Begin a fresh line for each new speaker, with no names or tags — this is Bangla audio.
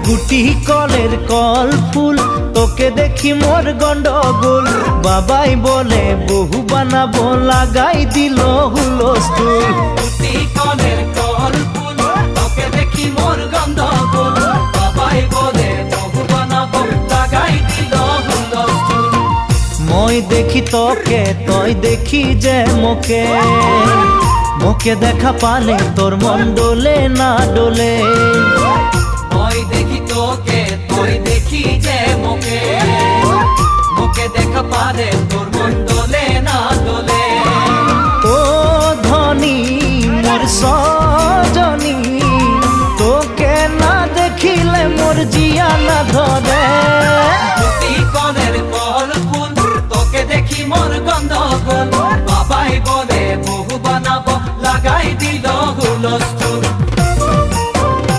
গুটি কলের কল ফুল, তোকে দেখি মোর গন্ডগোল। বাবাই বলে বহু বানাবো, লাগাই দিল হুলস্থুল।
গুটি কলের কল ফুল, তোকে দেখি মোর গন্ডগোল। বাবাই বলে বহু বানাবো, লাগাই দিল হুলস্থুল।
মই দেখি তোকে, তই দেখি যে মোকে, মোকে দেখা পালে তোর মন ডোলে না ডোলে।
মই দেখি তোকে, তুই দেখি যে মোকে, মোকে দেখা পারে তোর মন দোলে না দোলে।
ও ধনী মোর সজনী, তোকে না দেখিলে মোর জিয়া না ধরে।
গুটি কলের কল ফুল, তোকে দেখি মোর গন্ডগোল। বাবাই বলে বহু বানাবো, লাগাই দিল হুলস্থুল।